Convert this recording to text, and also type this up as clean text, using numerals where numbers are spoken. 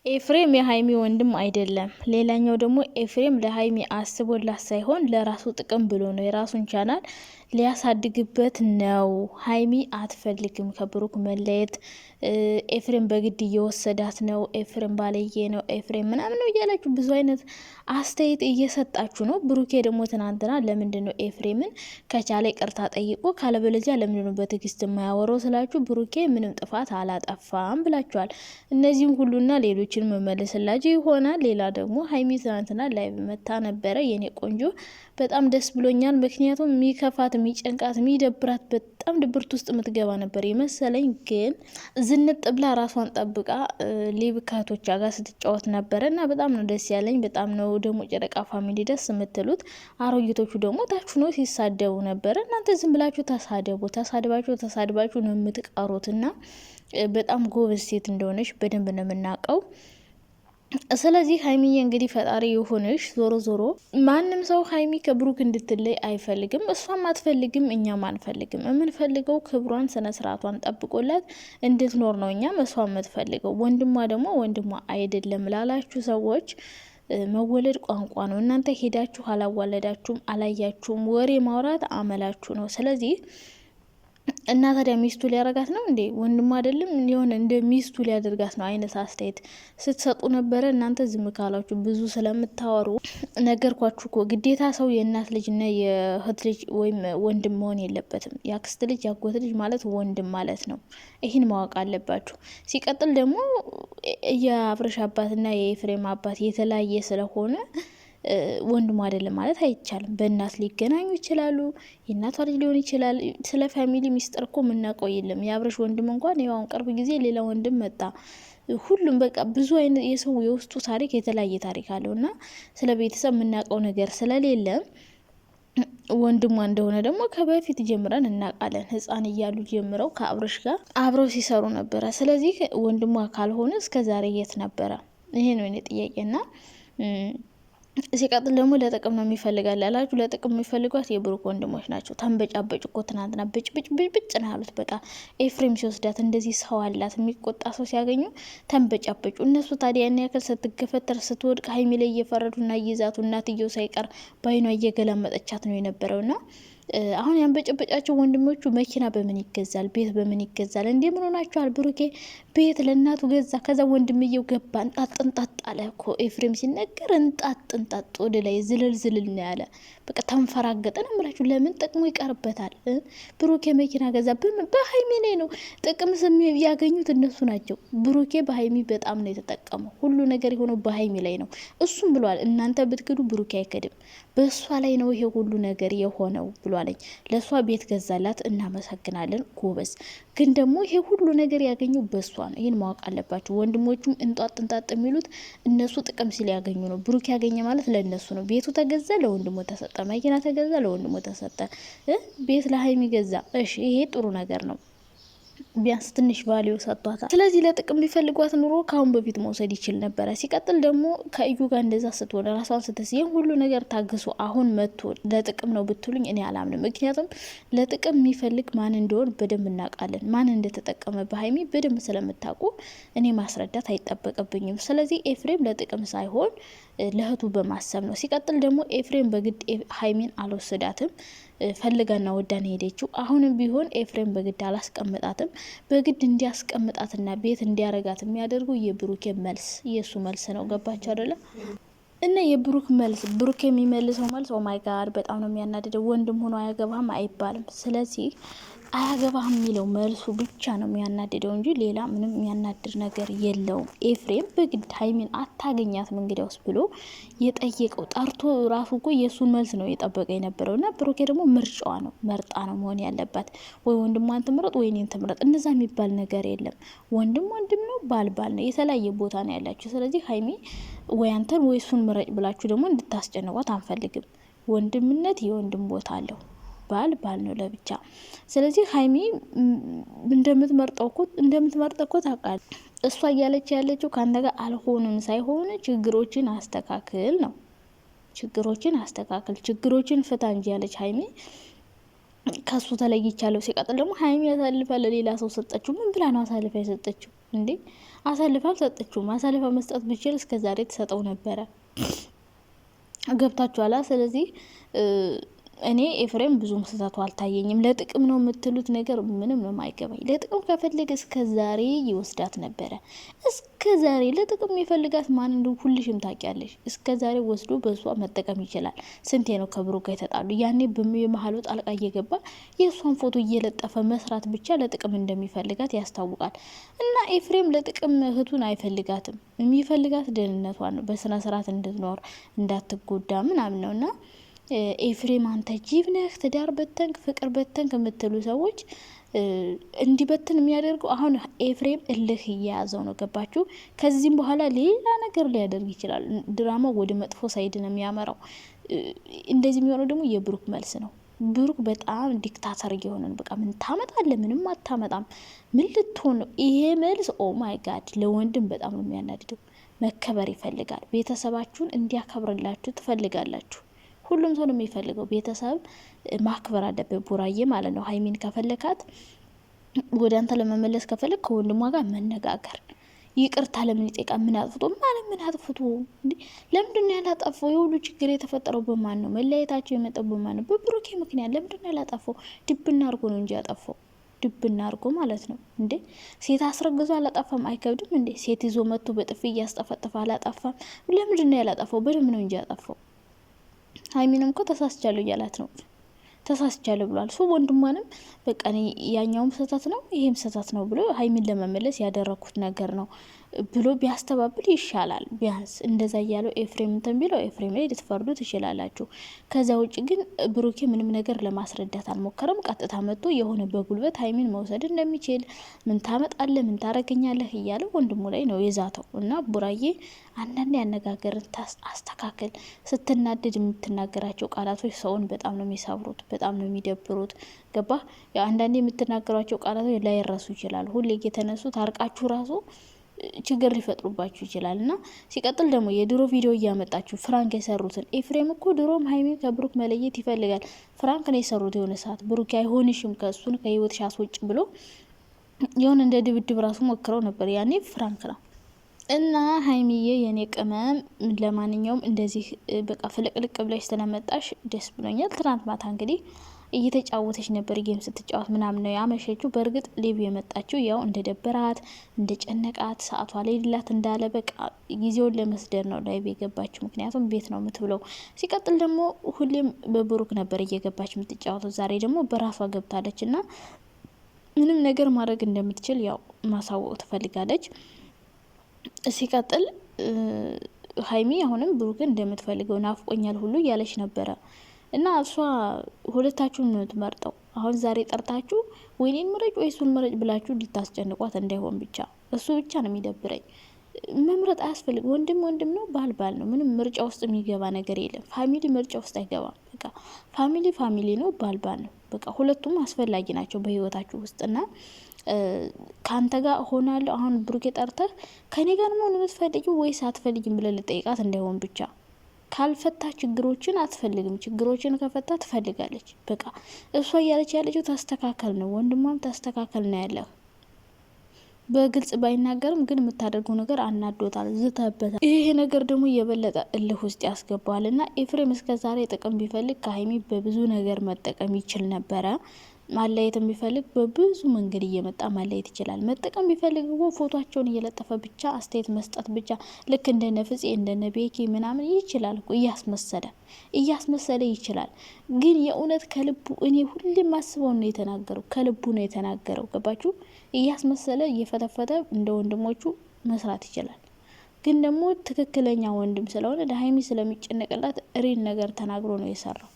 ኤፍሬም የሀይሚ ወንድም አይደለም። ሌላኛው ደግሞ ኤፍሬም ለሀይሚ አስቦላት ሳይሆን ለራሱ ጥቅም ብሎ ነው፣ የራሱን ቻናል ሊያሳድግበት ነው። ሀይሚ አትፈልግም ከብሩክ መለየት። ኤፍሬም በግድ እየወሰዳት ነው፣ ኤፍሬም ባለየ ነው፣ ኤፍሬም ምናምን ነው እያላችሁ ብዙ አይነት አስተያየት እየሰጣችሁ ነው። ብሩኬ ደግሞ ትናንትና ለምንድን ነው ኤፍሬምን ከቻለ ይቅርታ ጠይቆ ካለበለዚያ ለምንድን ነው በትዕግስት የማያወረው ስላችሁ፣ ብሩኬ ምንም ጥፋት አላጠፋም ብላችኋል። እነዚህም ሁሉና ሌሎች መመለስላችሁ ይሆናል። ሌላ ደግሞ ሀይሚ ትናንትና ላይቭ መታ ነበረ። የኔ ቆንጆ በጣም ደስ ብሎኛል። ምክንያቱም የሚከፋት፣ የሚጨንቃት፣ የሚደብራት በጣም ድብርት ውስጥ የምትገባ ነበር የመሰለኝ። ግን ዝንጥ ብላ ራሷን ጠብቃ ሊብካቶቿ ጋር ስትጫወት ነበረ እና በጣም ነው ደስ ያለኝ። በጣም ነው ደግሞ ጨረቃ ፋሚሊ ደስ የምትሉት። አሮጊቶቹ ደግሞ ታች ነው ሲሳደቡ ነበረ። እናንተ ዝም ብላችሁ ተሳደቡ፣ ተሳድባችሁ ነው የምትቀሩት እና በጣም ጎበዝ ሴት እንደሆነች በደንብ ነው የምናውቀው። ስለዚህ ሀይሚዬ እንግዲህ ፈጣሪ የሆነሽ። ዞሮ ዞሮ ማንም ሰው ሀይሚ ከብሩክ እንድትለይ አይፈልግም፣ እሷም አትፈልግም፣ እኛም አንፈልግም። የምንፈልገው ክብሯን ስነ ስርዓቷን ጠብቆላት እንድትኖር ነው እኛም እሷ የምትፈልገው። ወንድሟ ደግሞ ወንድሟ አይደለም ላላችሁ ሰዎች መወለድ ቋንቋ ነው። እናንተ ሄዳችሁ አላዋለዳችሁም፣ አላያችሁም። ወሬ ማውራት አመላችሁ ነው። ስለዚህ እና ታዲያ ሚስቱ ሊያረጋት ነው እንዴ? ወንድም አይደለም የሆነ እንደ ሚስቱ ሊያደርጋት ነው አይነት አስተያየት ስትሰጡ ነበረ። እናንተ ዝም ካላችሁ ብዙ ስለምታወሩ ነገርኳችሁ እኮ። ግዴታ ሰው የእናት ልጅና የእህት ልጅ ወይም ወንድም መሆን የለበትም። የአክስት ልጅ ያጎት ልጅ ማለት ወንድም ማለት ነው። ይህን ማወቅ አለባችሁ። ሲቀጥል ደግሞ የአብረሽ አባትና የኤፍሬም አባት የተለያየ ስለሆነ ወንድሙ አይደለም ማለት አይቻልም። በእናት ሊገናኙ ይችላሉ። የእናቷ ልጅ ሊሆን ይችላል። ስለ ፋሚሊ ሚስጥር እኮ የምናውቀው የለም። የአብረሽ ወንድም እንኳን ያውን ቅርብ ጊዜ ሌላ ወንድም መጣ። ሁሉም በቃ ብዙ አይነት የሰው የውስጡ ታሪክ የተለያየ ታሪክ አለው እና ስለ ቤተሰብ የምናውቀው ነገር ስለሌለ ወንድሟ እንደሆነ ደግሞ ከበፊት ጀምረን እናውቃለን። ሕፃን እያሉ ጀምረው ከአብረሽ ጋር አብረው ሲሰሩ ነበረ። ስለዚህ ወንድሟ ካልሆነ እስከ ዛሬ የት ነበረ? ይሄ ነው የኔ ጥያቄና ሲቀጥል ደግሞ ለጥቅም ነው የሚፈልጋል ያላችሁ፣ ለጥቅም የሚፈልጓት የብሩክ ወንድሞች ናቸው። ተንበጫበጭ እኮ ትናንትና ብጭ ነው ያሉት። በቃ ኤፍሬም ሲወስዳት እንደዚህ ሰው አላት የሚቆጣ ሰው ሲያገኙ ተንበጫበጩ። እነሱ ታዲያ ያን ያክል ስትገፈተር ስትወድቅ ሀይሚ ላይ እየፈረዱና እየዛቱ እናትየው ሳይቀር ባይኗ እየገላመጠቻት ነው የነበረውና አሁን ያንበጨበጫቸው ወንድሞቹ መኪና በምን ይገዛል? ቤት በምን ይገዛል? እንዴ ምን ሆናችኋል? ብሩኬ ቤት ለእናቱ ገዛ። ከዛ ወንድምየው ገባ እንጣጥ አለ እኮ ኤፍሬም ሲነገር እንጣጥ ወደ ላይ ዝልል ነው ያለ። በቃ ተንፈራገጠ ነው የምላችሁ። ለምን ጥቅሙ ይቀርበታል። ብሩኬ መኪና ገዛ። በሀይሚ ላይ ነው ጥቅም ስም ያገኙት እነሱ ናቸው። ብሩኬ በሀይሚ በጣም ነው የተጠቀመው። ሁሉ ነገር የሆነው በሀይሚ ላይ ነው። እሱም ብሏል፣ እናንተ ብትክዱ ብሩኬ አይከድም፣ በእሷ ላይ ነው ይሄ ሁሉ ነገር የሆነው ብሏለኝ። ለእሷ ቤት ገዛላት፣ እናመሰግናለን ጎበዝ። ግን ደግሞ ይሄ ሁሉ ነገር ያገኘው በእሷ ነው። ይህን ማወቅ አለባቸው። ወንድሞቹም እንጧጥ የሚሉት እነሱ ጥቅም ሲል ያገኙ ነው። ብሩክ ያገኘ ማለት ለእነሱ ነው። ቤቱ ተገዛ፣ ለወንድሞ ተሰጠ። መኪና ተገዛ፣ ለወንድሞ ተሰጠ። ቤት ለሀይሚ ገዛ። እሺ ይሄ ጥሩ ነገር ነው። ቢያንስ ትንሽ ቫሊዩ ሰጥቷታል። ስለዚህ ለጥቅም ቢፈልጓት ኑሮ ካሁን በፊት መውሰድ ይችል ነበረ። ሲቀጥል ደግሞ ከእዩ ጋር እንደዛ ስትሆን ራሷን ስትስ ይህን ሁሉ ነገር ታግሶ አሁን መጥቶ ለጥቅም ነው ብትሉኝ እኔ አላምንም። ምክንያቱም ለጥቅም የሚፈልግ ማን እንደሆን በደንብ እናውቃለን። ማን እንደተጠቀመ በሀይሚ በደንብ ስለምታውቁ እኔ ማስረዳት አይጠበቅብኝም። ስለዚህ ኤፍሬም ለጥቅም ሳይሆን ለእህቱ በማሰብ ነው። ሲቀጥል ደግሞ ኤፍሬም በግድ ሀይሚን አልወሰዳትም፣ ፈልጋና ወዳን ሄደችው። አሁንም ቢሆን ኤፍሬም በግድ አላስቀምጣትም። በግድ እንዲያስቀምጣትና ቤት እንዲያረጋት የሚያደርጉ የብሩኬ መልስ የእሱ መልስ ነው። ገባቸው አይደለም? እና የብሩክ መልስ ብሩክ የሚመልሰው መልስ ኦማይ ጋድ በጣም ነው የሚያናድደው። ወንድም ሆኖ አያገባህም አይባልም። ስለዚህ አያገባህም የሚለው መልሱ ብቻ ነው የሚያናድደው እንጂ ሌላ ምንም የሚያናድር ነገር የለውም። ኤፍሬም በግድ ሀይሚን አታገኛትም እንግዲያውስ ብሎ የጠየቀው ጠርቶ ራሱ እኮ የእሱን መልስ ነው የጠበቀ የነበረው። እና ብሩኬ ደግሞ ምርጫዋ ነው፣ መርጣ ነው መሆን ያለባት። ወይ ወንድሟን ትምረጥ ወይ እኔን ትምረጥ። እነዛ የሚባል ነገር የለም። ወንድም ወንድም ነው፣ ባል ነው። የተለያየ ቦታ ነው ያላችሁ። ስለዚህ ሀይሚ ወይ አንተን ወይ እሱን ምረጭ ብላችሁ ደግሞ እንድታስጨንቋት አንፈልግም። ወንድምነት የወንድም ቦታ አለው፣ ባል ነው ለብቻ። ስለዚህ ሀይሚ እንደምትመርጠው እኮ ታውቃለህ። እሷ እያለች ያለችው ካንተ ጋር አልሆንም ሳይሆን ችግሮችን አስተካክል ነው። ችግሮችን ፍታ እንጂ ያለች ሀይሚ ከሱ ተለይቻለሁ። ሲቀጥል ደግሞ ሀይሚ ያሳልፋ ለሌላ ሰው ሰጠችው። ምን ብላ ነው አሳልፋ የሰጠችው እንዴ? አሳልፋ አልሰጠችውም። አሳልፋ መስጠት ብችል እስከዛሬ ትሰጠው ነበረ። ገብታችኋላ? ስለዚህ እኔ ኤፍሬም ብዙም ስህተቱ አልታየኝም። ለጥቅም ነው የምትሉት ነገር ምንም ነው የማይገባኝ። ለጥቅም ከፈለገ እስከ ዛሬ ይወስዳት ነበረ። እስከ ዛሬ ለጥቅም የፈልጋት ማን እንደው ሁልሽም ታውቂያለሽ። እስከ ዛሬ ወስዶ በሷ መጠቀም ይችላል። ስንቴ ነው ከብሩክ ጋር የተጣሉ? ያኔ በመሀሉ ጣልቃ እየገባ የእሷን ፎቶ እየለጠፈ መስራት ብቻ ለጥቅም እንደሚፈልጋት ያስታውቃል። እና ኤፍሬም ለጥቅም እህቱን አይፈልጋትም። የሚፈልጋት ደህንነቷን ነው፣ በስነ ስርዓት እንድትኖር እንዳትጎዳ ምናምን ነው። እና ኤፍሬም አንተ ጅብ ነህ፣ ትዳር በተንክ፣ ፍቅር በተንክ የምትሉ ሰዎች እንዲበትን የሚያደርገው አሁን ኤፍሬም እልህ እየያዘው ነው። ገባችሁ? ከዚህም በኋላ ሌላ ነገር ሊያደርግ ይችላል። ድራማው ወደ መጥፎ ሳይድ ነው የሚያመራው። እንደዚህ የሚሆነው ደግሞ የብሩክ መልስ ነው። ብሩክ በጣም ዲክታተር እየሆነ ነው። በቃ ምን ታመጣለህ? ምንም አታመጣም። ምን ልትሆን ነው? ይሄ መልስ ኦ ማይ ጋድ! ለወንድም በጣም ነው የሚያናድደው። መከበር ይፈልጋል። ቤተሰባችሁን እንዲያከብርላችሁ ትፈልጋላችሁ። ሁሉም ሰው ነው የሚፈልገው። ቤተሰብ ማክበር አለበት። ቡራዬ ማለት ነው። ሀይሚን ከፈለካት ወደ አንተ ለመመለስ ከፈለግ ከወንድሟ ጋር መነጋገር፣ ይቅርታ ለምን ይጠይቃል? ምን አጥፍቶ ማለት ምን አጥፍቶ እንዴ? ለምንድን ነው ያላጠፋው? የሁሉ ችግር የተፈጠረው በማን ነው? መለያየታቸው የመጣው በማን ነው? በብሩኬ ምክንያት። ለምንድን ነው ያላጠፋው? ድብና አርጎ ነው እንጂ ያጠፋው፣ ድብና አርጎ ማለት ነው እንዴ። ሴት አስረግዞ አላጠፋም? አይከብድም እንዴ? ሴት ይዞ መጥቶ በጥፊ እያስጠፈጠፈ አላጠፋም? ለምንድን ነው ያላጠፋው? በደንብ ነው እንጂ ያጠፋው። ሀይሚንም እኮ ተሳስቻለሁ እያላት ነው። ተሳስቻለሁ ብሏል። ሶ ወንድሟንም በቃ ያኛውም ስህተት ነው ይሄም ስህተት ነው ብሎ ሀይሚን ለመመለስ ያደረኩት ነገር ነው ብሎ ቢያስተባብል ይሻላል። ቢያንስ እንደዛ እያለው ኤፍሬም እንትን ቢለው ኤፍሬም ላይ ልትፈርዱ ትችላላችሁ። ከዚያ ውጭ ግን ብሩኬ ምንም ነገር ለማስረዳት አልሞከረም። ቀጥታ መጥቶ የሆነ በጉልበት ሀይሚን መውሰድ እንደሚችል ምን ታመጣለህ፣ ምን ታረገኛለህ እያለ ወንድሙ ላይ ነው የዛተው። እና ቡራዬ አንዳንድ ያነጋገርን አስተካከል። ስትናደድ የምትናገራቸው ቃላቶች ሰውን በጣም ነው የሚሰብሩት፣ በጣም ነው የሚደብሩት። ገባ? አንዳንድ የምትናገሯቸው ቃላቶች ላይረሱ ይችላል። ሁሌ እየተነሱ ታርቃችሁ ራሱ ችግር ሊፈጥሩባችሁ ይችላል። እና ሲቀጥል ደግሞ የድሮ ቪዲዮ እያመጣችሁ ፍራንክ የሰሩትን ኤፍሬም እኮ ድሮም ሀይሚን ከብሩክ መለየት ይፈልጋል። ፍራንክ ነው የሰሩት። የሆነ ሰዓት ብሩክ አይሆንሽም ከእሱን ከህይወትሽ አስወጭ ብሎ የሆነ እንደ ድብድብ ራሱ ሞክረው ነበር። ያኔ ፍራንክ ነው። እና ሀይሚዬ የኔ ቅመም፣ ለማንኛውም እንደዚህ በቃ ፍልቅልቅ ብለሽ ስለመጣሽ ደስ ብሎኛል። ትናንት ማታ እንግዲህ እየተጫወተች ነበር፣ ጌም ስትጫወት ምናምን ነው ያመሸችው። በእርግጥ ሊቪ የመጣችው ያው እንደ ደበራት እንደ ጨነቃት ሰዓቷ ላይ ሌላት እንዳለ በቃ ጊዜውን ለመስደር ነው ላይቭ የገባችው። ምክንያቱም ቤት ነው የምትብለው። ሲቀጥል ደግሞ ሁሌም በብሩክ ነበር እየገባች የምትጫወተው። ዛሬ ደግሞ በራሷ ገብታለች እና ምንም ነገር ማድረግ እንደምትችል ያው ማሳወቅ ትፈልጋለች። ሲቀጥል ሀይሚ አሁንም ብሩክን እንደምትፈልገው ናፍቆኛል ሁሉ እያለች ነበረ እና እሷ ሁለታችሁን ነው ትመርጠው። አሁን ዛሬ ጠርታችሁ ወይኔን ምረጭ ወይ እሱን ምረጭ ብላችሁ ልታስጨንቋት እንዳይሆን ብቻ። እሱ ብቻ ነው የሚደብረኝ። መምረጥ አያስፈልግ። ወንድም ወንድም ነው፣ ባል ባል ነው። ምንም ምርጫ ውስጥ የሚገባ ነገር የለም። ፋሚሊ ምርጫ ውስጥ አይገባም። በቃ ፋሚሊ ፋሚሊ ነው፣ ባል ባል ነው። በቃ ሁለቱም አስፈላጊ ናቸው በህይወታችሁ ውስጥና ከአንተ ጋር ሆናለሁ አሁን ብሩኬ ጠርተህ ከኔ ጋር መሆን የምትፈልጊው ወይስ አትፈልጊም ብለህ ልጠይቃት እንዳይሆን ብቻ። ካልፈታ ችግሮችን አትፈልግም፣ ችግሮችን ከፈታ ትፈልጋለች። በቃ እሷ እያለች ያለችው ተስተካከል ነው። ወንድሟም ተስተካከል ነው ያለህ። በግልጽ ባይናገርም ግን የምታደርገው ነገር አናዶታል፣ ዝተበታል። ይሄ ነገር ደግሞ የበለጠ እልህ ውስጥ ያስገባዋል። እና ኤፍሬም እስከ ዛሬ ጥቅም ቢፈልግ ከሀይሚ በብዙ ነገር መጠቀም ይችል ነበረ። ማለየት የሚፈልግ በብዙ መንገድ እየመጣ ማለየት ይችላል። መጠቀም ቢፈልግ ፎቶቸውን እየለጠፈ ብቻ አስተያየት መስጠት ብቻ ልክ እንደነ ፍፄ እንደነ ቤኪ ምናምን ይችላል እኮ እያስመሰለ ይችላል። ግን የእውነት ከልቡ እኔ ሁሌም አስበው ነው የተናገረው፣ ከልቡ ነው የተናገረው። ገባችሁ? እያስመሰለ እየፈተፈተ እንደ ወንድሞቹ መስራት ይችላል። ግን ደግሞ ትክክለኛ ወንድም ስለሆነ ለሀይሚ ስለሚጨነቅላት ሪል ነገር ተናግሮ ነው የሰራው።